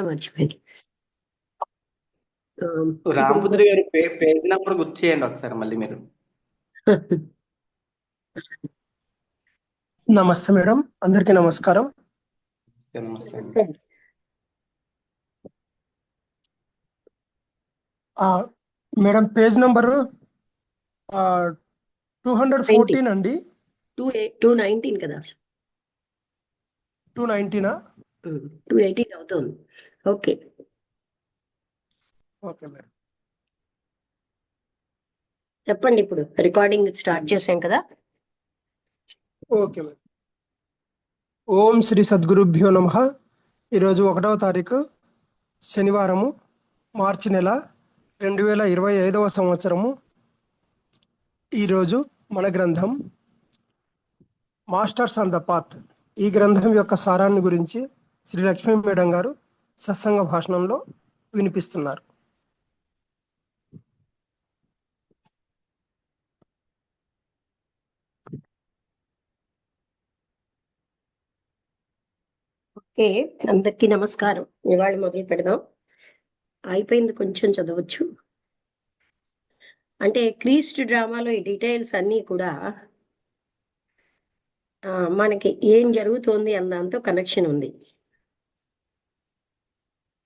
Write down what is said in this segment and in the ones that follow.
మర్చిపోయాను. ఇప్పుడు రాంపుత్రి గారి పేజ్ నెంబర్ గుర్తు చేయండి ఒకసారి మళ్ళీ మీరు. నమస్తే మేడం, అందరికీ నమస్కారం. నమస్తే అండి. మేడం పేజ్ నంబరు 214 అండి. 219 కదా, 219. 218 అవుతుంది. Okay okay madam. చెప్పండి. ఇప్పుడు రికార్డింగ్ స్టార్ట్ చేసాం కదా. Okay madam. ఓం శ్రీ సద్గురుభ్యో నమః. ఈరోజు 1వ తారీఖు శనివారము, మార్చి నెల 2025 సంవత్సరము. ఈరోజు మన గ్రంథం మాస్టర్స్ ఆన్ ద పాత్. ఈ గ్రంథం యొక్క సారాన్ని గురించి శ్రీ లక్ష్మీ మేడం గారు సత్సంగ భాషణంలో వినిపిస్తున్నారు. ఓకే, అందరికీ నమస్కారం. ఇవాళ మొదలు పెడదాం. అయిపోయింది, కొంచెం చదవచ్చు. అంటే క్రీస్తు డ్రామాలో ఈ డీటెయిల్స్ అన్నీ కూడా మనకి ఏం జరుగుతోంది అన్న దాంతో కనెక్షన్ ఉంది.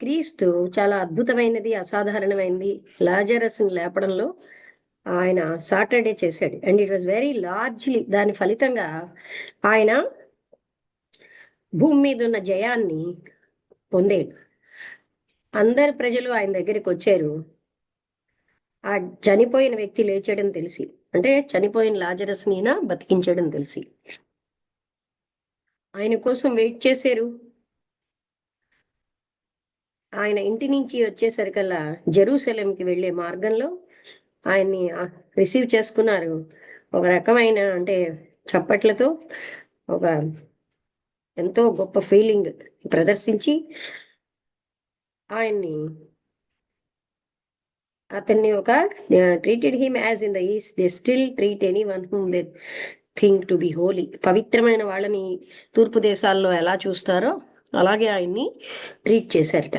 క్రీస్తు చాలా అద్భుతమైనది, అసాధారణమైనది. లాజరస్ని లేపడంలో ఆయన సాటర్డే చేశాడు. And it was very largely. దాని ఫలితంగా ఆయన భూమి మీద ఉన్న జయాన్ని పొందాడు. అందరు ప్రజలు ఆయన దగ్గరికి వచ్చారు. ఆ చనిపోయిన వ్యక్తి లేచాడని తెలిసి, అంటే చనిపోయిన లాజరస్ని బతికించాడని తెలిసి ఆయన కోసం వెయిట్ చేశారు. ఆయన ఇంటి నుంచి వచ్చేసరికల్లా జెరూసలేంకి వెళ్ళే మార్గంలో ఆయన్ని రిసీవ్ చేసుకున్నారు. ఒక రకమైన అంటే చప్పట్లతో, ఒక ఎంతో గొప్ప ఫీలింగ్ ప్రదర్శించి ఆయన్ని, అతన్ని ఒక treated him as in the east they still treat any one whom they think to be Holi. పవిత్రమైన వాళ్ళని తూర్పు దేశాల్లో ఎలా చూస్తారో అలాగే ఆయన్ని ట్రీట్ చేశారట.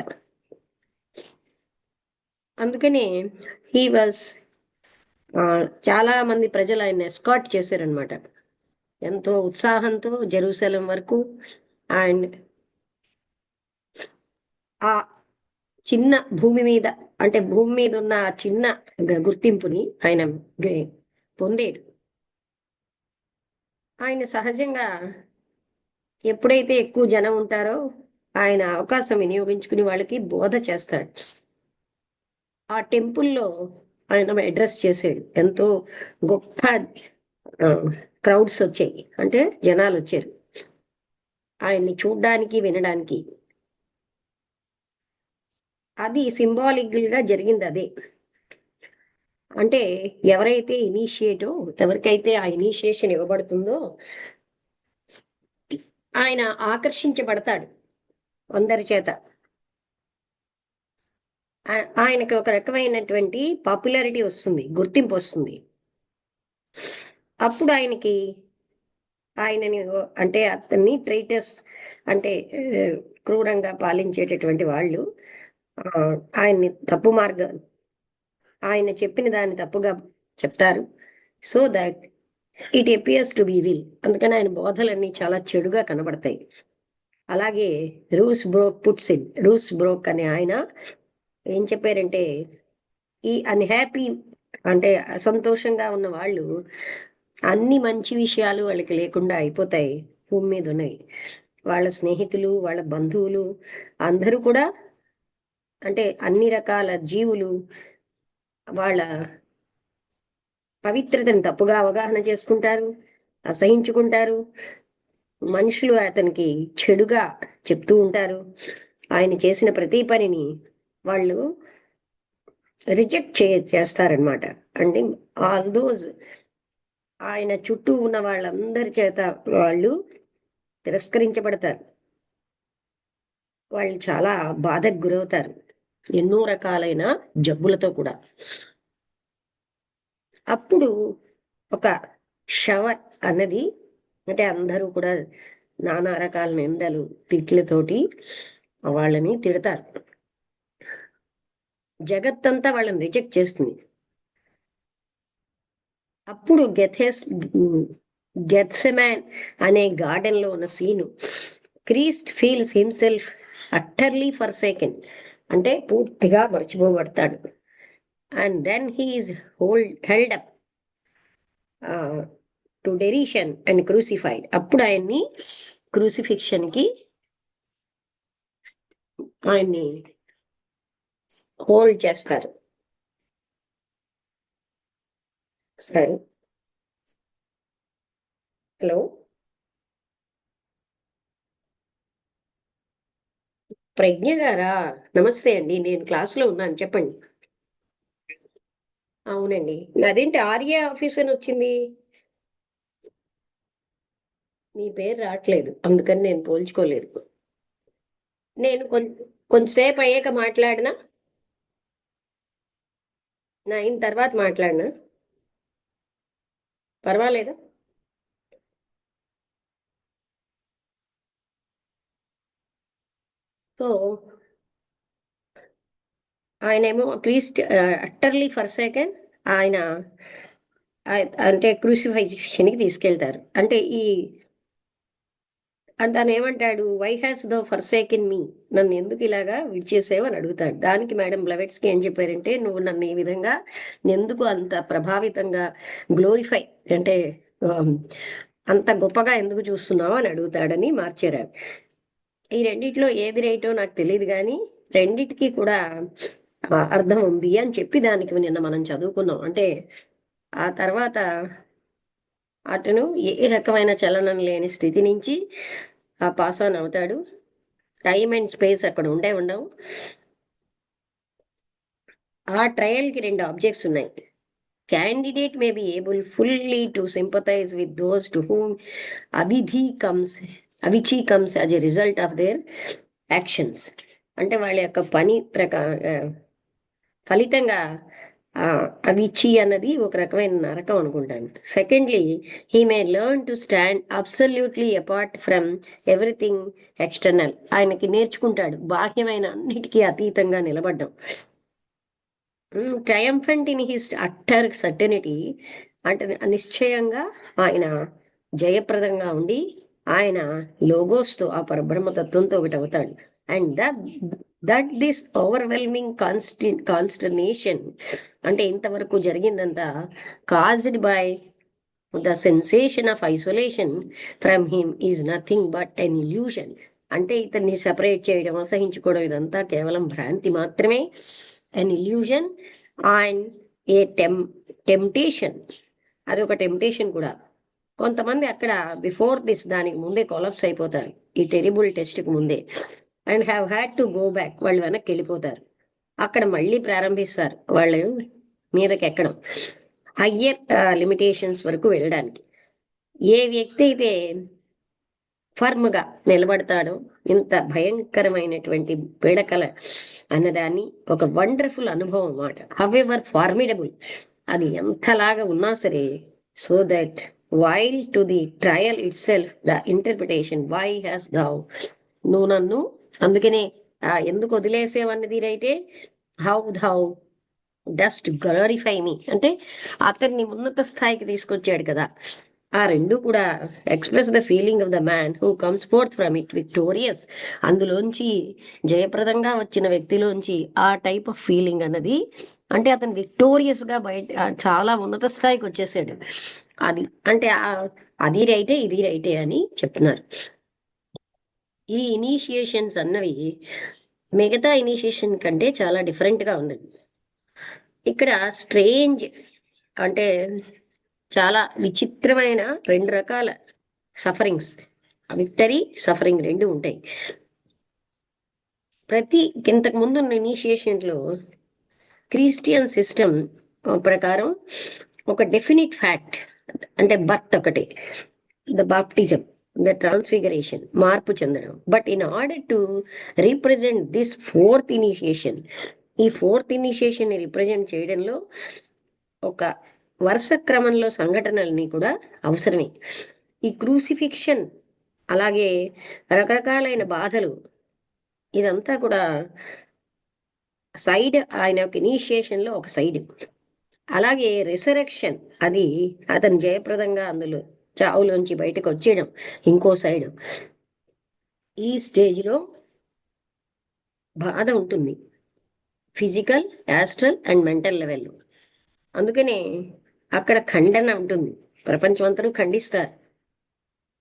అందుకనే హీ వాజ్ చాలా మంది ప్రజలు ఆయన ఎస్కాట్ చేశారనమాట. ఎంతో ఉత్సాహంతో జెరూసలేం వరకు. అండ్ ఆ చిన్న భూమి మీద, అంటే భూమి మీద ఉన్న ఆ చిన్న గుర్తింపుని ఆయన పొందాడు. ఆయన సహజంగా ఎప్పుడైతే ఎక్కువ జనం ఉంటారో ఆయన అవకాశం వినియోగించుకుని వాళ్ళకి బోధ చేస్తాడు. ఆ టెంపుల్లో ఆయన అడ్రస్ చేశాడు. ఎంతో గొప్ప క్రౌడ్స్ వచ్చాయి, అంటే జనాలు వచ్చారు ఆయన్ని చూడ్డానికి, వినడానికి. అది సింబాలిక్ గా జరిగింది అదే. అంటే ఎవరైతే ఎవరికైతే ఆ ఇనిషియేషన్ ఇవ్వబడుతుందో ఆయన ఆకర్షించబడతాడు అందరి చేత. ఆయనకి ఒక రకమైనటువంటి పాపులారిటీ వస్తుంది, గుర్తింపు వస్తుంది. అప్పుడు ఆయనని అంటే అతన్ని ట్రైటర్స్, అంటే క్రూరంగా పాలించేటటువంటి వాళ్ళు ఆయన్ని తప్పు మార్గం, ఆయన చెప్పిన దాన్ని తప్పుగా చెప్తారు. So that it appears to be will. అందుకని ఆయన బోధలన్నీ చాలా చెడుగా కనబడతాయి. అలాగే రూస్ బ్రోక్ అనే ఆయన ఏం చెప్పారంటే, ఈ అన్హ్యాపీ, అంటే అసంతోషంగా ఉన్న వాళ్ళు అన్ని మంచి విషయాలు వాళ్ళకి లేకుండా అయిపోతాయి. భూమి మీద ఉన్నాయి వాళ్ళ స్నేహితులు, వాళ్ళ బంధువులు అందరూ కూడా, అంటే అన్ని రకాల జీవులు వాళ్ళ పవిత్రతను తప్పుగా అవగాహన చేసుకుంటారు, అసహించుకుంటారు. మనుషులు అతనికి చెడుగా చెప్తూ ఉంటారు. ఆయన చేసిన ప్రతి పనిని వాళ్ళు రిజెక్ట్ చేస్తారనమాట. అంటే ఆల్ దోస్ ఆయన చుట్టూ ఉన్న వాళ్ళందరి చేత వాళ్ళు తిరస్కరించబడతారు. వాళ్ళు చాలా బాధకు గురవుతారు, ఎన్నో రకాలైన జబ్బులతో కూడా. అప్పుడు ఒక షవర్ అన్నది, అంటే అందరూ కూడా నానా రకాల నిందలు, తిట్లతోటి వాళ్ళని తిడతారు. జగత్తంతా వాళ్ళని రిజెక్ట్ చేస్తుంది. అప్పుడు గెత్సెమాన్ అనే గార్డెన్ లో ఉన్న scene, Christ feels himself utterly forsaken, అంటే పూర్తిగా మర్చిపోబడతాడు. And then he is held up to derision and crucified. అప్పుడు ఆయన్ని క్రూసిఫిక్షన్ కి ఆయన్ని హోల్డ్ చేస్తారు. సరే, హలో, ప్రజ్ఞ గారా? నమస్తే అండి, నేను క్లాసులో ఉన్నాను, చెప్పండి. అవునండి, అదేంటి ఆర్య ఆఫీస్ అని వచ్చింది? మీ పేరు రావట్లేదు, అందుకని నేను పోల్చుకోలేదు. నేను కొంచెంసేపు అయ్యాక మాట్లాడినా, 9 తర్వాత మాట్లాడినా పర్వాలేదా? సో ఆయనేమో క్రీస్ట్ అట్టర్లీ ఫర్ సెకండ్ ఆయన అంటే క్రూసిఫిక్షన్కి తీసుకెళ్తారు. అంటే తను ఏమంటాడు, వై హ్యాస్ దో ఫర్సేకెన్ మీ, నన్ను ఎందుకు ఇలాగా విడిచేసావు అని అడుగుతాడు. దానికి మేడం బ్లవెట్స్కి ఏం చెప్పారంటే, నువ్వు నన్ను ఈ విధంగా ఎందుకు అంత ప్రభావితంగా గ్లోరిఫై అంటే అంత గొప్పగా ఎందుకు చూస్తున్నావు అని అడుగుతాడని మార్చారు. ఈ రెండిట్లో ఏది రైటో నాకు తెలియదు, కానీ రెండిటికి కూడా అర్థం ఉంది అని చెప్పి దానికి నిన్న మనం చదువుకున్నాం. అంటే ఆ తర్వాత అతను ఏ రకమైన చలనం లేని స్థితి నుంచి పాస్ ఆన్ అవుతాడు. టైం అండ్ స్పేస్ అక్కడ ఉండవు. ఆ ట్రయల్కి 2 ఆబ్జెక్ట్స్ ఉన్నాయి. Candidate may be able fully to sympathise with those to whom Avichi comes as a result of their actions. అంటే వాళ్ళ యొక్క పని ఫలితంగా అవిచి అన్నది ఒక రకమైన నరకం అనుకుంటాను. Secondly, he may learn to stand absolutely apart from everything external. ఆయనకి నేర్చుకుంటాడు బాహ్యమైన అన్నిటికీ అతీతంగా నిలబడ్డం. Triumphant in his utter certainty, అంటే నిశ్చయంగా ఆయన జయప్రదంగా ఉండి ఆయన లోగోస్తో ఆ పరబ్రహ్మతత్వంతో ఒకటి అవుతాడు. And that this overwhelming consternation, అంటే ఇంతవరకు జరిగిందంతా caused by the sensation of isolation from him is nothing but an illusion. అంటే ఇతన్ని సెపరేట్ చేయడం, అసహించుకోవడం, ఇదంతా కేవలం భ్రాంతి మాత్రమే, an illusion and a temptation. అది ఒక టెంప్టేషన్ కూడా. కొంతమంది అక్కడ బిఫోర్ దిస్, దానికి ముందే కొలాప్స్ అయిపోతారు, ఈ టెరిబుల్ టెస్ట్కి ముందే, and have had to go back. వాళ్ళు వెనక్కి వెళ్ళిపోతారు, అక్కడ మళ్ళీ ప్రారంభిస్తారు వాళ్ళు మీదకి ఎక్కడం, హయ్యర్ లిమిటేషన్స్ వరకు వెళ్ళడానికి. ఏ వ్యక్తి అయితే ఫర్మ్గా నిలబడతాడో, ఇంత భయంకరమైనటువంటి పీడకల అన్నదాన్ని ఒక వండర్ఫుల్ అనుభవం అన్నమాట. హవెవర్ ఫార్మిడబుల్, అది ఎంతలాగా ఉన్నా సరే, so that while to the trial itself the interpretation why hast thou, నువ్వు నన్ను అందుకనే ఎందుకు వదిలేసేవన్నది రైటే, how thou dost glorify me, అంటే అతన్ని ఉన్నత స్థాయికి తీసుకొచ్చాడు కదా. ఆ రెండు కూడా express the feeling of the man who comes forth from it victorious. అందులోంచి జయప్రదంగా వచ్చిన వ్యక్తిలోంచి ఆ టైప్ ఆఫ్ ఫీలింగ్ అన్నది, అంటే అతను విక్టోరియస్ గా బయట చాలా ఉన్నత స్థాయికి వచ్చేసాడు. అది అంటే అది రైటే ఇది రైటే అని చెప్తున్నారు. ఈ ఇనీషియేషన్స్ అన్నవి మిగతా ఇనీషియేషన్ కంటే చాలా డిఫరెంట్గా ఉంది. ఇక్కడ స్ట్రేంజ్ అంటే చాలా విచిత్రమైన 2 రకాల సఫరింగ్స్, విక్టరీ సఫరింగ్ 2 ఉంటాయి. ఇంతకు ముందు ఇనీషియేషన్లో క్రిస్టియన్ సిస్టమ్ ప్రకారం ఒక డెఫినిట్ ఫ్యాక్ట్, అంటే బర్త్ ఒకటి, ద బాప్టిజం, ద ట్రాన్స్ఫిగరేషన్, మార్పు చెందడం. But in order to represent this 4th initiation, ఈ 4th ఇనిషియేషన్ ని రిప్రజెంట్ చేయడంలో ఒక వరుస క్రమంలో సంఘటనల్ని కూడా అవసరమే. ఈ క్రూసిఫిక్షన్ అలాగే రకరకాలైన బాధలు ఇదంతా కూడా సైడ్, ఆయన యొక్క ఇనిషియేషన్ లో ఒక సైడ్. అలాగే రిసరెక్షన్, అది అతను జయప్రదంగా అందులో చావులోంచి బయటకు వచ్చేయడం ఇంకో సైడ్. ఈ స్టేజ్ లో బాధ ఉంటుంది, physical, astral and mental level. అందుకనే అక్కడ ఖండన ఉంటుంది, ప్రపంచం అంతా ఖండిస్తారు.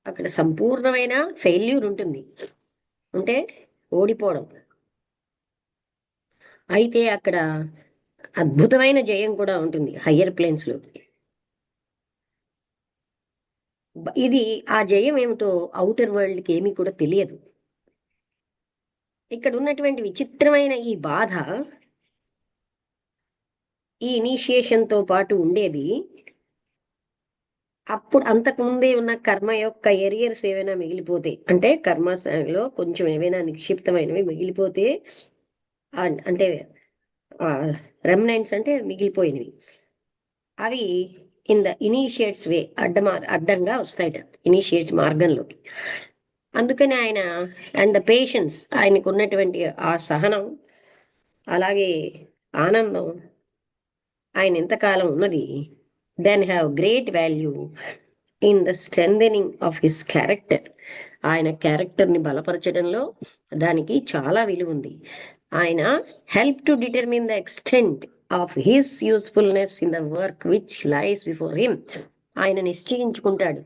అక్కడ సంపూర్ణమైన ఫెయిల్యూర్ ఉంటుంది, అంటే ఓడిపోవడం. అయితే అక్కడ అద్భుతమైన జయం కూడా ఉంటుంది హయ్యర్ ప్లేన్స్ లో. ఇది ఆ జయం ఏమిటో అవుటర్ వరల్డ్ కి ఏమీ కూడా తెలియదు. ఇక్కడ ఉన్నటువంటి విచిత్రమైన ఈ బాధ ఈ ఇనిషియేషన్ తో పాటు ఉండేది. అప్పుడు అంతకు ముందే ఉన్న కర్మ యొక్క ఎరియర్స్ ఏవైనా మిగిలిపోతే, అంటే కర్మలో కొంచెం ఏవైనా నిక్షిప్తమైనవి మిగిలిపోతే, అంటే రెమినెంట్స్ అంటే మిగిలిపోయినవి, అవి ఇన్ ద ఇనిషియేట్స్ వే అడ్డంగా వస్తాయట ఇనిషియేట్ మార్గంలోకి. అందుకని ఆయన అండ్ ద పేషెన్స్, ఆయనకు ఉన్నటువంటి ఆ సహనం, అలాగే ఆనందం, ఆయన ఎంతకాలం ఉన్నది, then have great value in the strengthening of his character. ఆయన క్యారెక్టర్ని బలపరచడంలో దానికి చాలా విలువ ఉంది. ఆయన help to determine the extent of his usefulness in the work which lies before him. ఆయన నిశ్చయించుకుంటాడు,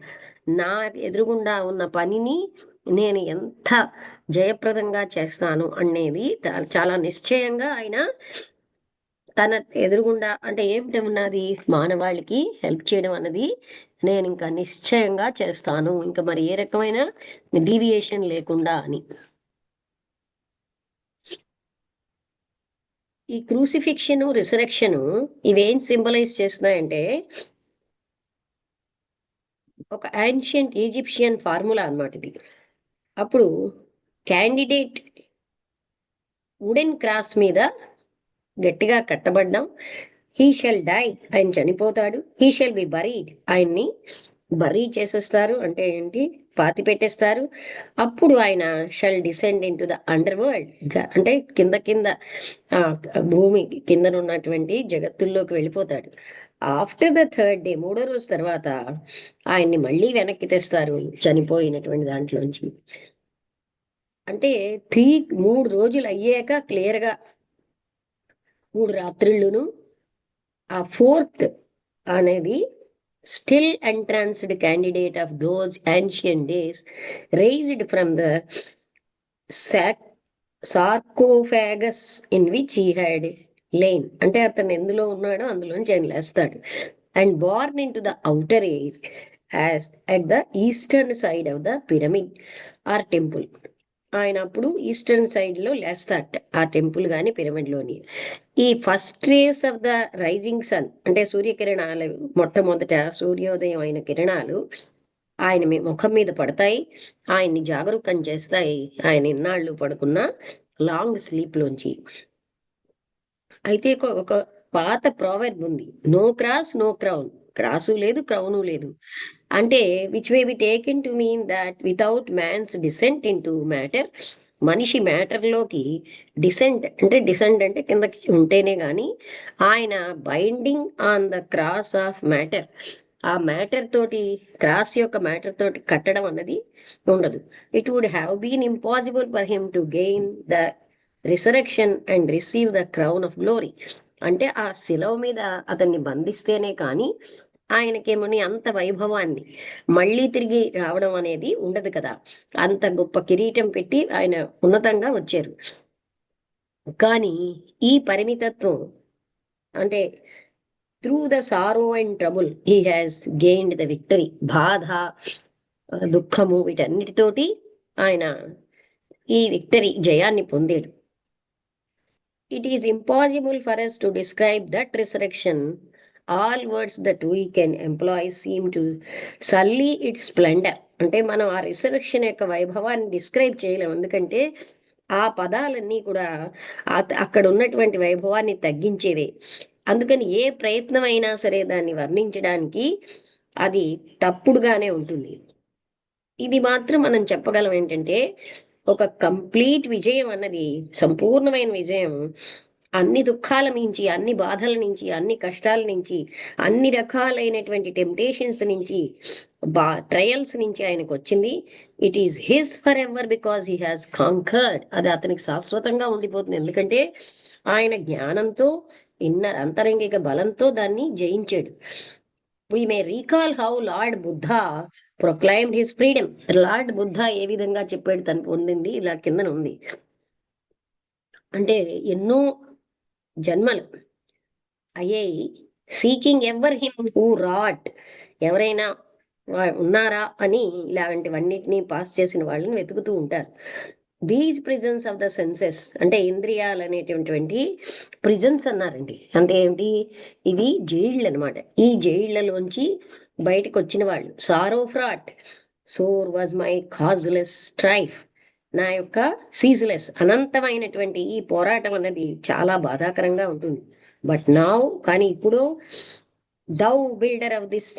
నా ఎదురుగుండా ఉన్న పనిని నేను ఎంత జయప్రదంగా చేస్తాను అనేది చాలా నిశ్చయంగా ఆయన తన ఎదురుగుండా, అంటే ఏమిటి ఉన్నది, మానవాళికి హెల్ప్ చేయడం అన్నది నేను ఇంకా నిశ్చయంగా చేస్తాను, ఇంకా మరి ఏ రకమైన డీవియేషన్ లేకుండా అని. ఈ క్రూసిఫిక్షన్, రిసరెక్షన్ ఇవేం సింబలైజ్ చేస్తున్నాయంటే, ఒక యాన్షియంట్ ఈజిప్షియన్ ఫార్ములా అన్నమాట ఇది. అప్పుడు క్యాండిడేట్ వుడెన్ క్రాస్ మీద గట్టిగా కట్టబడ్డాం, హీ షెల్ డై, ఆయన చనిపోతాడు, హీ షెల్ బి బరీడ్, ఆయన్ని బరీ చేసేస్తారు, అంటే ఏంటి, పాతి పెట్టేస్తారు. అప్పుడు ఆయన shall descend into the underworld, అంటే కింద కింద భూమి కింద ఉన్నటువంటి జగత్తుల్లోకి వెళ్ళిపోతాడు. ఆఫ్టర్ ద థర్డ్ డే, మూడో రోజు తర్వాత ఆయన్ని మళ్ళీ వెనక్కి తెస్తారు చనిపోయినటువంటి దాంట్లోంచి. అంటే 3 రోజులు అయ్యాక క్లియర్ గా 3 రాత్రిళ్ళును, ఆ 4th అనేది still entranced candidate of those ancient days raised from the sarcophagus in which he had lain, అంటే అతను ఎందులో ఉన్నాడో అందులోంచి ఆయన లేస్తాడు. And born into the outer air as at the eastern side of the pyramid or temple. ఆయన అప్పుడు eastern side లో లేస్తాడు, ఆ టెంపుల్ గాని పిరమిడ్ లోని. ఈ first rays of the rising sun, అంటే సూర్యకిరణాలు, మొట్టమొదట సూర్యోదయం అయిన కిరణాలు ఆయన ముఖం మీద పడతాయి, ఆయన్ని జాగరూకం చేస్తాయి, ఆయన ఇన్నాళ్ళు పడుకున్న లాంగ్ స్లీప్ లోంచి. అయితే ఒక పాత ప్రావెర్బ్ ఉంది, no cross no crown, cross లేదు క్రౌను లేదు, అంటే which may be taken to mean that without man's descent into matter, మనిషి మ్యాటర్ లోకి డిసెంట్, అంటే డిసెంట్ అంటే కిందకి ఉంటేనే గాని ఆయన binding on the cross of matter, ఆ మ్యాటర్ తోటి, క్రాస్ యొక్క మ్యాటర్ తోటి కట్టడం అన్నది ఉండదు. It would have been impossible for him to gain the resurrection and receive the crown of glory. అంటే ఆ శిలవ మీద అతన్ని బంధిస్తేనే కానీ ఆయనకేమని అంత వైభవాన్ని మళ్ళీ తిరిగి రావడం అనేది ఉండదు కదా. అంత గొప్ప కిరీటం పెట్టి ఆయన ఉన్నతంగా వచ్చారు. కానీ ఈ పరిమితత్వం, అంటే through the sorrow and trouble he has gained the victory. బాధ, దుఃఖము, వీటన్నిటితోటి ఆయన ఈ విక్టరీ, జయాన్ని పొందాడు. It is impossible for us to describe that resurrection. All words that we can employ seem to sully its splendour. అంటే మనం ఆ రిసరెక్షన్ యొక్క వైభవాన్ని డిస్క్రైబ్ చేయలేం, ఎందుకంటే ఆ పదాలన్నీ కూడా అక్కడ ఉన్నటువంటి వైభవాన్ని తగ్గించేవే. అందుకని ఏ ప్రయత్నం అయినా సరే దాన్ని వర్ణించడానికి అది తప్పుడుగానే ఉంటుంది. ఇది మాత్రం మనం చెప్పగలం ఏంటంటే, ఒక కంప్లీట్ విజయం అన్నది, సంపూర్ణమైన విజయం అన్ని దుఃఖాల నుంచి, అన్ని బాధల నుంచి, అన్ని కష్టాల నుంచి, అన్ని రకాలైనటువంటి టెంప్టేషన్స్ నుంచి, ట్రయల్స్ నుంచి ఆయనకు వచ్చింది. It is his for ever because he has conquered. అది అతనికి శాశ్వతంగా ఉండిపోతుంది, ఎందుకంటే ఆయన జ్ఞానంతో, అంతరంగిక బలంతో దాన్ని జయించాడు. We may recall how Lord Buddha proclaimed his freedom. Lord Buddha ఏ విధంగా చెప్పాడు తను పొందింది, ఇలా కిందన ఉంది. అంటే ఎన్నో జన్మలు అయ్యాయి, seeking ever him who wrought, ఎవరైనా ఉన్నారా అని ఇలాంటివన్నిటినీ పాస్ చేసిన వాళ్ళని వెతుకుతూ ఉంటారు. These prisons of the senses, అంటే ఇంద్రియాలు అనేటువంటి ప్రిజన్స్ అన్నారండి. అంటే ఏమిటి, ఇవి జైళ్ళు అనమాట. ఈ జైళ్లలోంచి బయటకు వచ్చిన వాళ్ళు. Sorrow fraught sore was my causeless strife, నా యొక్క సీజ్లెస్ అనంతమైనటువంటి ఈ పోరాటం అన్నది చాలా బాధాకరంగా ఉంటుంది. బట్ నౌ, కానీ ఇప్పుడు, thou builder of this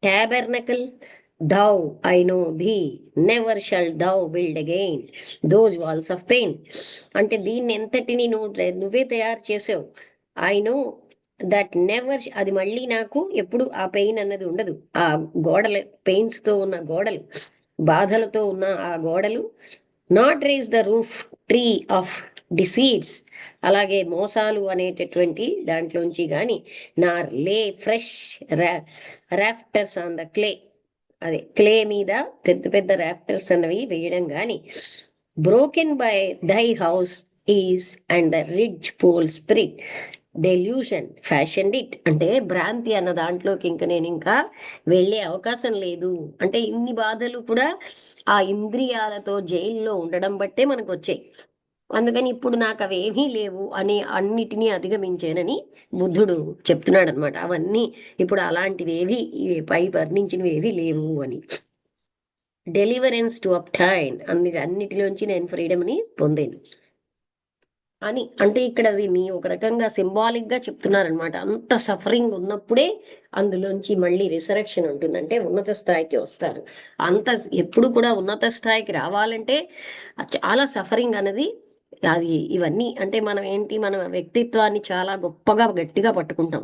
tabernacle, thou I know thee, never shall thou build again those walls of pain. అంటే దీన్ని ఎంతటిని నువ్వే తయారు చేసావు. ఐ నో దట్ నెవర్, అది మళ్ళీ నాకు ఎప్పుడు ఆ పెయిన్ అన్నది ఉండదు. ఆ గోడలు, పెయిన్స్ తో ఉన్న గోడలు, బాధలతో ఉన్న ఆ గోడలు, not raise the roof tree of deceits, అలాగే మోసాలు అనేటటువంటి దాంట్లోంచి గాని, nor lay fresh rafters on the clay, అదే క్లే మీద పెద్ద పెద్ద రాప్టర్స్ అన్నవి వేయడం గాని, broken by thy house is and the ridge pole spirit delusion fashion it. అంటే భ్రాంతి అన్న దాంట్లోకి ఇంకా నేను ఇంకా వెళ్ళే అవకాశం లేదు. అంటే ఇన్ని బాధలు కూడా ఆ ఇంద్రియాలతో జైల్లో ఉండడం బట్టే మనకు వచ్చాయి. అందుకని ఇప్పుడు నాకు అవేమీ లేవు అని అన్నిటినీ అధిగమించానని బుద్ధుడు చెప్తున్నాడు అనమాట. అవన్నీ ఇప్పుడు అలాంటివేవి పై వర్ణించినవి ఏవి లేవు అని. డెలివరెన్స్ టు అబ్టైన్, అన్నిటిలోంచి నేను ఫ్రీడమ్ ని పొందాను అని. అంటే ఇక్కడ దీన్ని ఒక రకంగా సింబాలిక్ గా చెప్తున్నారనమాట. అంత సఫరింగ్ ఉన్నప్పుడే అందులోంచి మళ్ళీ రిసరెక్షన్ ఉంటుంది, అంటే ఉన్నత స్థాయికి వస్తారు. అంత ఎప్పుడు కూడా ఉన్నత స్థాయికి రావాలంటే చాలా సఫరింగ్ అనేది అది. ఇవన్నీ అంటే మనం ఏంటి, మన వ్యక్తిత్వాన్ని చాలా గొప్పగా గట్టిగా పట్టుకుంటాం,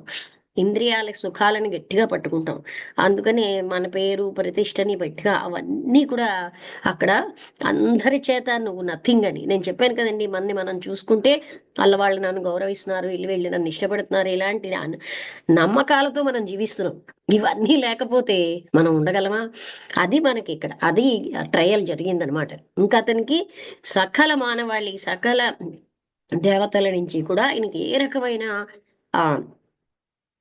ఇంద్రియాల సుఖాలని గట్టిగా పట్టుకుంటాం. అందుకని మన పేరు ప్రతిష్టని గట్టిగా, అవన్నీ కూడా అక్కడ అందరి చేత నువ్వు నథింగ్ అని నేను చెప్పాను కదండి. మనం చూసుకుంటే వాళ్ళు నన్ను గౌరవిస్తున్నారు, వీళ్ళు నన్ను ఇష్టపడుతున్నారు, ఇలాంటి నమ్మకాలతో మనం జీవిస్తున్నాం. ఇవన్నీ లేకపోతే మనం ఉండగలమా? అది మనకి ఇక్కడ అది ట్రయల్ జరిగిందనమాట. ఇంకా అతనికి సకల మానవాళి, సకల దేవతల నుంచి కూడా ఆయనకి ఏ రకమైన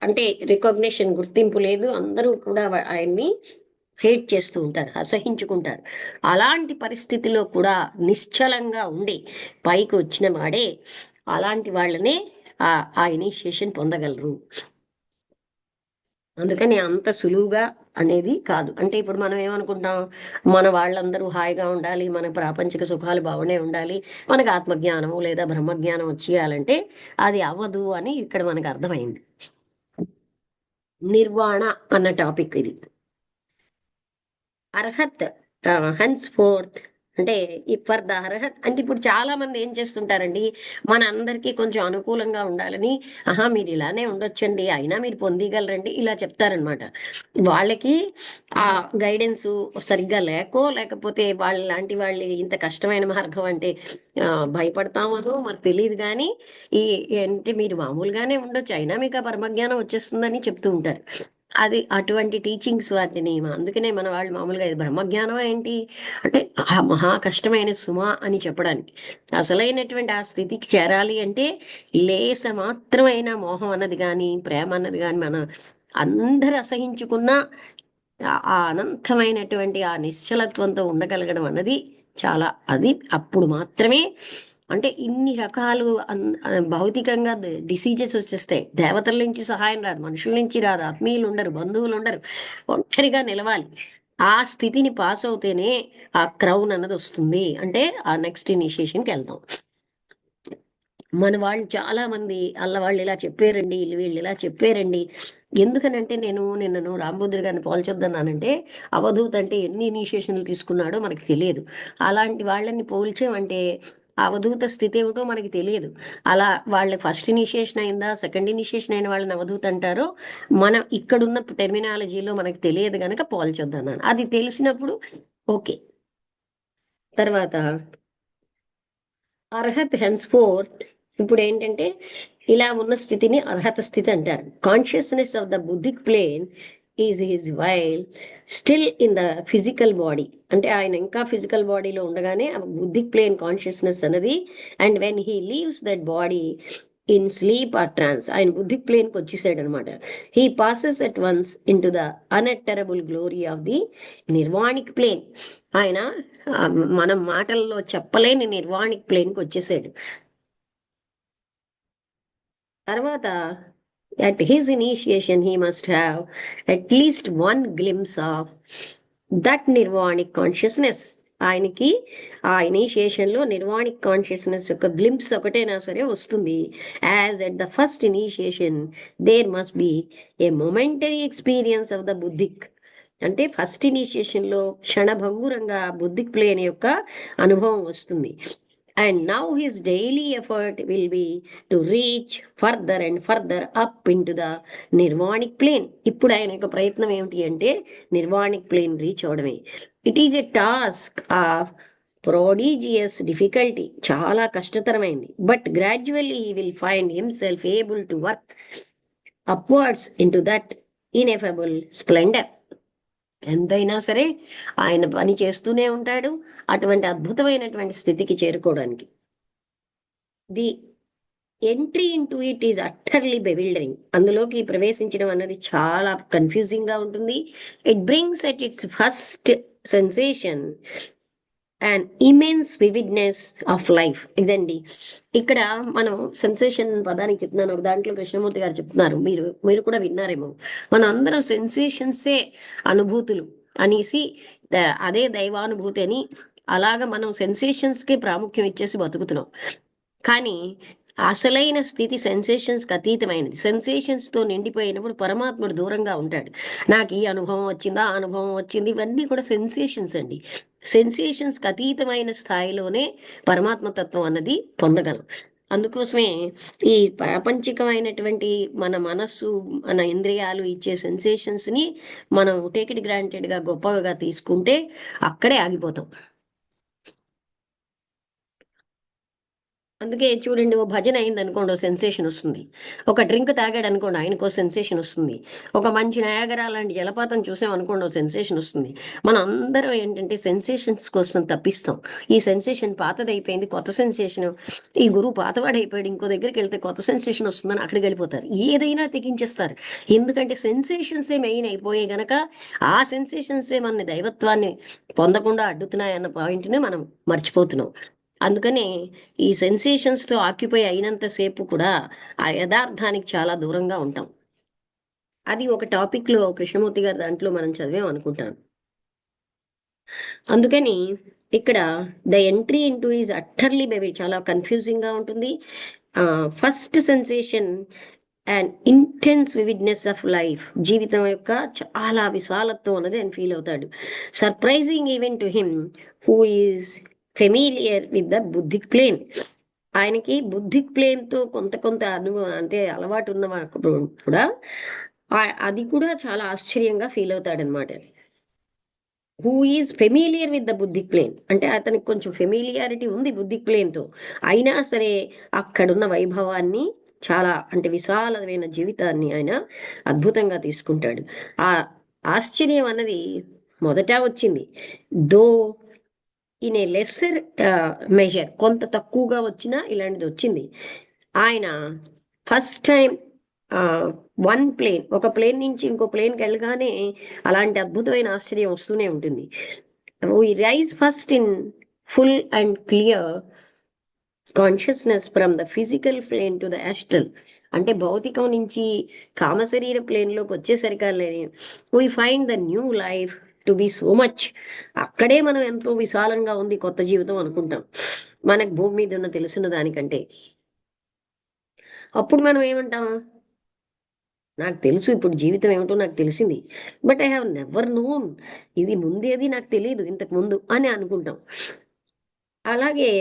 అంటే రికగ్నిషన్, గుర్తింపు లేదు. అందరూ కూడా ఆయన్ని హేట్ చేస్తూ ఉంటారు, అసహించుకుంటారు. అలాంటి పరిస్థితిలో కూడా నిశ్చలంగా ఉండి పైకి వచ్చిన వాడే అలాంటి వాళ్ళనే ఆ ఇనిషియేషన్ పొందగలరు. అందుకని అంత సులువుగా అనేది కాదు. అంటే ఇప్పుడు మనం ఏమనుకుంటాం, మన వాళ్ళందరూ హాయిగా ఉండాలి, మన ప్రాపంచిక సుఖాలు బాగానే ఉండాలి, మనకు ఆత్మజ్ఞానము లేదా బ్రహ్మజ్ఞానం వచ్చేయాలంటే అది అవ్వదు అని ఇక్కడ మనకు అర్థమైంది. నిర్వాణ అన్న టాపిక్ ఇది. అర్హత్ హన్స్ ఫోర్త్ అంటే ఫర్ ద అర్హత్ అంటే ఇప్పుడు చాలా మంది ఏం చేస్తుంటారండి, మన అందరికీ కొంచెం అనుకూలంగా ఉండాలని, మీరు ఇలానే ఉండొచ్చండి, అయినా మీరు పొందగలరండి, ఇలా చెప్తారనమాట. వాళ్ళకి ఆ గైడెన్స్ సరిగ్గా లేకపోతే వాళ్ళ లాంటి వాళ్ళు ఇంత కష్టమైన మార్గం అంటే భయపడతామనో మరి తెలియదు. కానీ ఏంటి, మీరు మామూలుగానే ఉండొచ్చు, అయినా మీకు ఆ పరమజ్ఞానం వచ్చేస్తుందని చెప్తూ ఉంటారు. అది అటువంటి టీచింగ్స్ వాటిని. అందుకనే మన వాళ్ళు మామూలుగా ఇది బ్రహ్మజ్ఞానం ఏంటి అంటే మహా కష్టమైన సుమా అని చెప్పడానికి. అసలైనటువంటి ఆ స్థితికి చేరాలి అంటే లేస మాత్రమైన మోహం అన్నది కానీ, ప్రేమ అన్నది కానీ, మన అందరు అసహించుకున్న ఆ అనంతమైనటువంటి ఆ నిశ్చలత్వంతో ఉండగలగడం అన్నది చాలా, అది అప్పుడు మాత్రమే. అంటే ఇన్ని రకాలు భౌతికంగా డిసీజెస్ వచ్చేస్తాయి, దేవతల నుంచి సహాయం రాదు, మనుషుల నుంచి రాదు, ఆత్మీయులు ఉండరు, బంధువులు ఉండరు, ఒంటరిగా నిలవాలి. ఆ స్థితిని పాస్ అవుతేనే ఆ క్రౌన్ అన్నది వస్తుంది. అంటే ఆ నెక్స్ట్ ఇనిషియేషన్కి వెళ్తాం. మన వాళ్ళు చాలా మంది వాళ్ళు ఇలా చెప్పారండి, వీళ్ళు ఇలా చెప్పారండి, ఎందుకనంటే నేను నిన్నను రాంబుద్ర గారిని పోల్చొద్దన్నానంటే అవధూత్ అంటే ఎన్ని ఇనిషియేషన్లు తీసుకున్నాడో మనకి తెలియదు. అలాంటి వాళ్ళని పోల్చామంటే అవధూత స్థితి ఏమిటో మనకి తెలియదు. అలా వాళ్ళకి ఫస్ట్ ఇనిషియేషన్ అయిందా, సెకండ్ ఇనిషియేషన్ అయిన వాళ్ళని అవధూత్ అంటారో మనం ఇక్కడున్న టెర్మినాలజీలో మనకి తెలియదు కనుక పోల్చొద్దన్నాను. అది తెలిసినప్పుడు ఓకే. తర్వాత అర్హత్ హెన్స్ఫోర్త్ ఇప్పుడు ఏంటంటే ఇలా ఉన్న స్థితిని అర్హత స్థితి అంటారు. Consciousness of the buddhic plane is his while still in the physical body. అంటే ఆయన ఇంకా ఫిజికల్ బాడీలో ఉండగానే ఆ బుద్ధిక్ ప్లేన్ కాన్షియస్నెస్ అన్నది, and when he leaves that body in sleep or trance, ఆయన బుద్ధిక్ ప్లేన్కి వచ్చేసాడు అనమాట. He passes at once into the unutterable glory of the nirvanic plane. ఆయన మనం మాటల్లో చెప్పలేని నిర్వాణిక్ ప్లేన్కి వచ్చేసాడు. తర్వాత at his initiation he must have at least one glimpse of that nirvanic consciousness. ఆయనకి ఆ ఇనిషియేషన్ లో నిర్వాణిక్ కాన్షియస్నెస్ యొక్క గ్లింప్స్ ఒకటైనా సరే వస్తుంది. As at the first initiation there must be a momentary experience of the buddhic. అంటే first initiation లో క్షణభంగురంగా బుద్ధిక్ ప్లేన్ యొక్క అనుభవం వస్తుంది. And now his daily effort will be to reach further and further up into the nirvanic plane. ఇప్పుడు ఆయన యొక్క ప్రయత్నం ఏమిటి అంటే నిర్వాణిక్ ప్లేన్ రీచ్ అవడమే. It is a task of prodigious difficulty, చాలా కష్టతరమైంది. But gradually he will find himself able to work upwards into that ineffable splendour. ఎంతైనా సరే ఆయన పని చేస్తూనే ఉంటాడు అటువంటి అద్భుతమైనటువంటి స్థితికి చేరుకోవడానికి. The entry into it is utterly bewildering. అందులోకి ప్రవేశించడం అన్నది చాలా కన్ఫ్యూజింగ్ గా ఉంటుంది. It brings at its first sensation and immense vividness of life. ఇదండి ఇక్కడ మనం సెన్సేషన్ పదానికి చెప్తున్నాను, ఒక దాంట్లో కృష్ణమూర్తి గారు చెప్తున్నారు, మీరు కూడా విన్నారేమో. మన అందరం సెన్సేషన్సే అనుభూతులు అనేసి అదే దైవానుభూతి అని అలాగ మనం సెన్సేషన్స్కి ప్రాముఖ్యం ఇచ్చేసి బతుకుతున్నాం. కానీ అసలైన స్థితి సెన్సేషన్స్కి అతీతమైనది. సెన్సేషన్స్తో నిండిపోయినప్పుడు పరమాత్ముడు దూరంగా ఉంటాడు. నాకు ఈ అనుభవం వచ్చిందా, ఆ అనుభవం వచ్చింది, ఇవన్నీ కూడా సెన్సేషన్స్ అండి. సెన్సేషన్స్కి అతీతమైన స్థాయిలోనే పరమాత్మతత్వం అన్నది పొందగలం. అందుకోసమే ఈ ప్రాపంచికమైనటువంటి మన మనస్సు, మన ఇంద్రియాలు ఇచ్చే సెన్సేషన్స్ని మనం టేక్ ఇట్ గ్రాంటెడ్గా గొప్పగా తీసుకుంటే అక్కడే ఆగిపోతాం. అందుకే చూడండి, ఓ భజన అయింది అనుకోండి, ఓ సెన్సేషన్ వస్తుంది. ఒక డ్రింక్ తాగాడు అనుకోండి, ఆయనకో సెన్సేషన్ వస్తుంది. ఒక మంచి నయాగరా లాంటి జలపాతం చూసాం అనుకోండి, ఓ సెన్సేషన్ వస్తుంది. మనం అందరం ఏంటంటే సెన్సేషన్స్ కోసం తప్పిస్తాం. ఈ సెన్సేషన్ పాతదైపోయింది, కొత్త సెన్సేషన్, ఈ గురువు పాతవాడైపోయాడు, ఇంకో దగ్గరికి వెళ్తే కొత్త సెన్సేషన్ వస్తుందని అక్కడికి వెళ్ళిపోతారు. ఏదైనా తెగించేస్తారు. ఎందుకంటే సెన్సేషన్సే మెయిన్ అయిపోయాయి గనక ఆ సెన్సేషన్సే మన దైవత్వాన్ని పొందకుండా అడ్డుతున్నాయన్న పాయింట్ని మనం మర్చిపోతున్నాం. అందుకని ఈ సెన్సేషన్స్తో ఆక్యుపై అయినంతసేపు కూడా ఆ యథార్థానికి చాలా దూరంగా ఉంటాం. అది ఒక టాపిక్లో కృష్ణమూర్తి గారి దాంట్లో మనం చదివాం అనుకుంటాను. అందుకని ఇక్కడ the entry into is utterly baby చాలా కన్ఫ్యూజింగ్గా ఉంటుంది. First sensation and intense vividness of life, జీవితం యొక్క చాలా విశాలత్వం అన్నది ఆయన ఫీల్ అవుతాడు. Surprising even to him who is familiar with the buddhic plane. ఆయనకి బుద్ధిక్ ప్లేన్తో కొంత అంటే అలవాటు ఉన్న కూడా అది కూడా చాలా ఆశ్చర్యంగా ఫీల్ అవుతాడనమాట. Who is familiar with the buddhic plane అంటే అతనికి కొంచెం ఫెమిలియారిటీ ఉంది బుద్ధిక్ ప్లేన్తో, అయినా సరే అక్కడున్న వైభవాన్ని, చాలా అంటే విశాలమైన జీవితాన్ని ఆయన అద్భుతంగా తీసుకుంటాడు. ఆ ఆశ్చర్యం అన్నది మొదట వచ్చింది, దో ఇన్ ఏ లెస్సర్ మెజర్, కొంత తక్కువగా వచ్చినా ఇలాంటిది వచ్చింది. ఆయన ఫస్ట్ టైం వన్ ప్లేన్, ఒక ప్లేన్ నుంచి ఇంకో ప్లేన్కి వెళ్ళగానే అలాంటి అద్భుతమైన ఆశ్చర్యం వస్తూనే ఉంటుంది. we rise first in full and clear consciousness from the physical plane to the astral. అంటే భౌతికం నుంచి కామశరీర ప్లేన్లోకి వచ్చేసరికి we find the new life to be so much. అక్కడే మనం ఎంతో విశాలంగా ఉంది కొత్త జీవితం అనుకుంటాం మనకు భూమి మీద ఉన్న తెలిసిన దానికంటే. అప్పుడు మనం ఏమంటాం, నాకు తెలుసు ఇప్పుడు జీవితం ఏమిటో నాకు తెలిసింది. But I have never known, ఇది ముందేది నాకు తెలియదు ఇంతకు ముందు అని అనుకుంటాం. అలాగే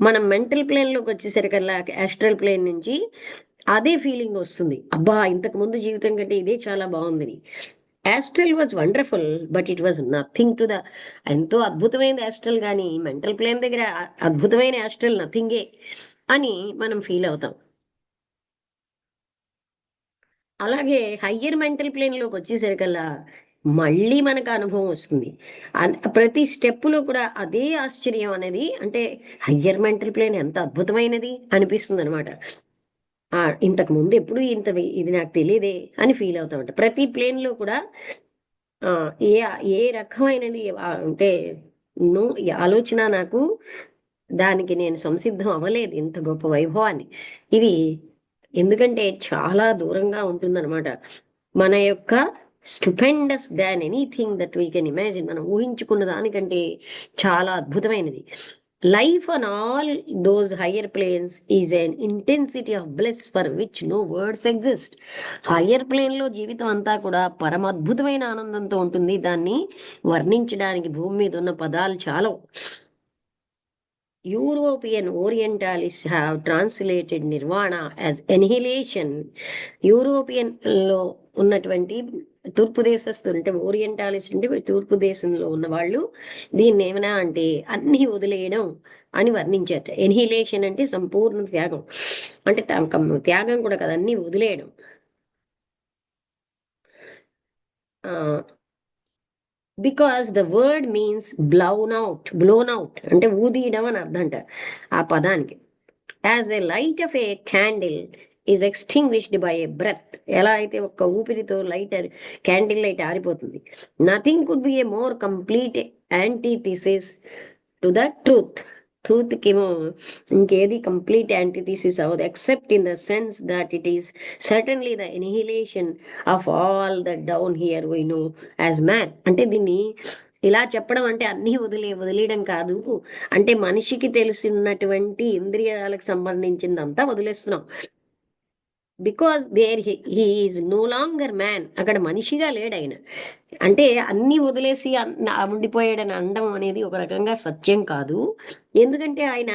మనం మెంటల్ ప్లేన్లోకి వచ్చేసరికల్లా యాస్ట్రల్ ప్లేన్ నుంచి అదే ఫీలింగ్ వస్తుంది, అబ్బా ఇంతకు ముందు జీవితం కంటే ఇదే చాలా బాగుందని. Astral was wonderful but it was nothing to the, ఎంతో అద్భుతమైన యాస్ట్రల్ కానీ మెంటల్ ప్లేన్ దగ్గర అద్భుతమైన యాస్ట్రల్ నథింగే అని మనం ఫీల్ అవుతాం. అలాగే హయ్యర్ మెంటల్ ప్లేన్లోకి వచ్చేసరికల్లా మళ్ళీ మనకు అనుభవం వస్తుంది. ప్రతి స్టెప్పులో కూడా అదే ఆశ్చర్యం అనేది, అంటే హయ్యర్ మెంటల్ ప్లేన్ ఎంత అద్భుతమైనది అనిపిస్తుంది అనమాట. ఇంతకు ముందు ఎప్పుడు ఇది నాకు తెలియదే అని ఫీల్ అవుతామంట. ప్రతి ప్లేన్లో కూడా ఏ ఏ రకమైనది అంటే ఈ ఆలోచన నాకు, దానికి నేను సంసిద్ధం అవ్వలేదు ఇంత గొప్ప వైభవాన్ని. ఇది ఎందుకంటే చాలా దూరంగా ఉంటుందన్నమాట మన యొక్క stupendous than anything that we can imagine. మనం ఊహించుకున్న దానికంటే చాలా అద్భుతమైనది. Life on all those higher planes is an intensity of bliss for which no words exist. Higher plane లో జీవితం అంతా కూడా పరమ అద్భుతమైన ఆనందంతో ఉంటుంది. దాన్ని వర్ణించడానికి భూమి మీద ఉన్న పదాలు చాలవు. European Orientalists have translated nirvana as annihilation. European లో ఉన్నటువంటి తూర్పు దేశస్తులు, అంటే ఓరియంటాలిస్ట్ అంటే తూర్పు దేశంలో ఉన్న వాళ్ళు దీన్ని ఏమైనా అంటే అన్ని వదిలేయడం అని వర్ణించారట. ఎన్హిలేషన్ అంటే సంపూర్ణ త్యాగం, అంటే త్యాగం కూడా కదా, అన్ని వదిలేయడం. Because the word means blown out అంటే ఊదియడం అని అర్థంట ఆ పదానికి. As a light of a candle is extinguished by a breath. ఎలా అయితే ఒక్క ఊపిరితో క్యాండిల్ లైట్ ఆరిపోతుంది. Nothing could be a more complete antithesis to the truth కేమో ఇంకేది కంప్లీట్ యాంటీథీసిస్ అవ్వదు, except in the sense that it is certainly the annihilation of all the down here why know as man. అంటే దీన్ని ఇలా చెప్పడం అంటే అన్ని వదిలేయడం కాదు, అంటే మనిషికి తెలిసినటువంటి ఇంద్రియాలకు సంబంధించిందంతా వదిలేస్తున్నాం. Because he is no longer man. అక్కడ మనిషిగా లేడు ఆయన. అంటే అన్ని వదిలేసి ఉండిపోయాడని అనడం అనేది ఒక రకంగా సత్యం కాదు. ఎందుకంటే ఆయన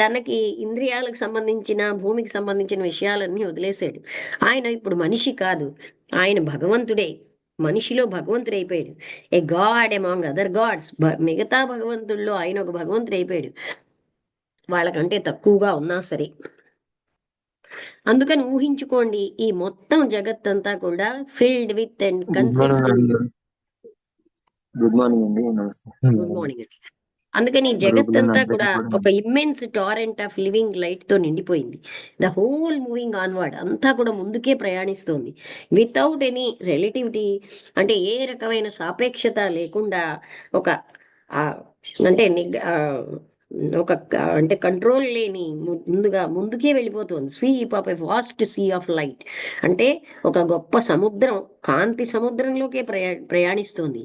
తనకి ఇంద్రియాలకు సంబంధించిన భూమికి సంబంధించిన విషయాలన్నీ వదిలేశాడు. ఆయన ఇప్పుడు మనిషి కాదు, ఆయన భగవంతుడే. మనిషిలో భగవంతుడు అయిపోయాడు. ఏ గాడ్ అమాంగ్ అదర్ గాడ్స్. మిగతా భగవంతుల్లో ఆయన ఒక భగవంతుడు అయిపోయాడు, వాళ్ళకంటే తక్కువగా ఉన్నా సరే. అందుకని ఊహించుకోండి, ఈ మొత్తం జగత్తంతా కూడా filled with and consistent. Good morning అండి. నమస్తే. గుడ్ మార్నింగ్ అండి. అందుకని ఈ జగత్తంతా కూడా ఒక immense torrent of living light తో నిండిపోయింది. ద హోల్ మూవింగ్ ఆన్వర్డ్, అంతా కూడా ముందుకే ప్రయాణిస్తోంది వితౌట్ ఎనీ రిలేటివిటీ. అంటే ఏ రకమైన సాపేక్షత లేకుండా ఒక అంటే అంటే కంట్రోల్ లేని ముందుకే వెళ్ళిపోతుంది. Sweep of a vast sea of light, అంటే ఒక గొప్ప సముద్రం, కాంతి సముద్రంలోకే ప్రయాణిస్తుంది.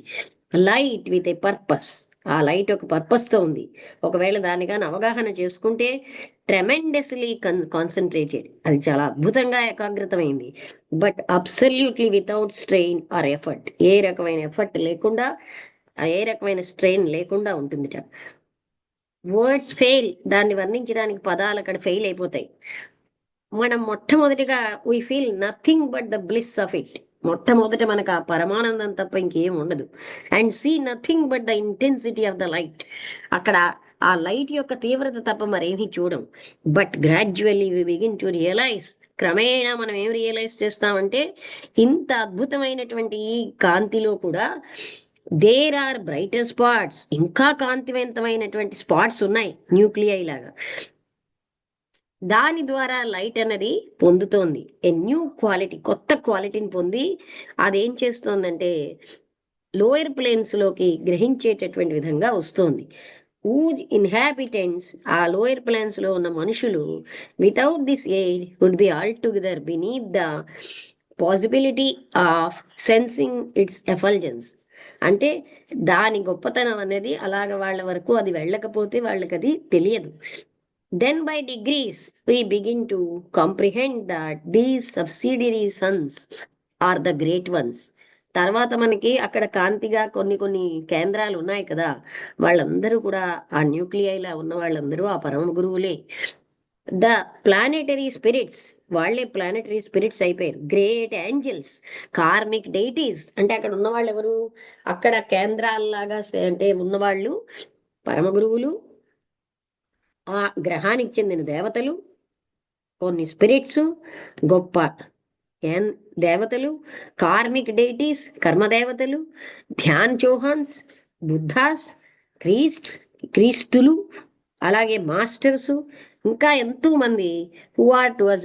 Light with a purpose. ఆ లైట్ ఒక పర్పస్ తో ఉంది. ఒకవేళ దాన్ని కానీ అవగాహన చేసుకుంటే ట్రెమెండస్లీ కాన్సన్ట్రేటెడ్, అది చాలా అద్భుతంగా ఏకాగ్రతమైంది. But absolutely without strain or effort. ఏ రకమైన ఎఫర్ట్ లేకుండా, ఏ రకమైన స్ట్రెయిన్ లేకుండా ఉంటుందిట. వర్డ్స్ ఫెయిల్, దాన్ని వర్ణించడానికి పదాలు అక్కడ ఫెయిల్ అయిపోతాయి. మనం మొట్టమొదటిగా we feel nothing but the bliss of it. మొట్టమొదట మనకు ఆ పరమానందం తప్ప ఇంకేం ఉండదు. And see nothing but the intensity of the light. అక్కడ ఆ లైట్ యొక్క తీవ్రత తప్ప మరేమీ చూడం. But gradually we begin to realise. క్రమేణా మనం ఏం రియలైజ్ చేస్తామంటే, ఇంత అద్భుతమైనటువంటి ఈ కాంతిలో కూడా దేర్ ఆర్ బ్రైటర్ స్పాట్స్, ఇంకా కాంతివంతమైనటువంటి స్పాట్స్ ఉన్నాయి, న్యూక్లియై లాగా. దాని ద్వారా లైట్ అనేది పొందుతోంది ఏ న్యూ క్వాలిటీ, కొత్త క్వాలిటీని పొంది అదేం చేస్తోందంటే లోయర్ ప్లేన్స్ లోకి గ్రహించేటటువంటి విధంగా వస్తోంది. ఊజ్ ఇన్హాబిటెంట్స్, ఆ లోయర్ ప్లేన్స్ లో ఉన్న మనుషులు without this aid would be altogether beneath the possibility of sensing its effulgence. అంటే దాని గొప్పతనం అనేది అలాగ వాళ్ళ వరకు అది వెళ్ళకపోతే వాళ్ళకి అది తెలియదు. Then by degrees we begin to comprehend that these subsidiary suns are the great ones. తర్వాత మనకి అక్కడ కాంతిగా కొన్ని కొన్ని కేంద్రాలు ఉన్నాయి కదా, వాళ్ళందరూ కూడా ఆ న్యూక్లియైలా ఉన్న వాళ్ళందరూ ఆ పరమ గురువులే. ద ప్లానెటరీ స్పిరిట్స్, వాళ్ళే ప్లానెటరీ స్పిరిట్స్ అయిపోయారు. గ్రేట్ ఏంజల్స్, కార్మిక్ డైటీస్, అంటే అక్కడ ఉన్న వాళ్ళు ఎవరు, అక్కడ కేంద్రాల్లాగా అంటే ఉన్నవాళ్ళు పరమ గురువులు, ఆ గ్రహానికి చెందిన దేవతలు, కొన్ని స్పిరిట్స్, గొప్ప దేవతలు, కార్మిక్ డైటీస్, కర్మదేవతలు, ధ్యాన్ చౌహాన్స్, బుద్ధాస్, క్రీస్తులు, అలాగే మాస్టర్స్, ఇంకా ఎంతో మంది హూ ఆర్ టువర్డ్స్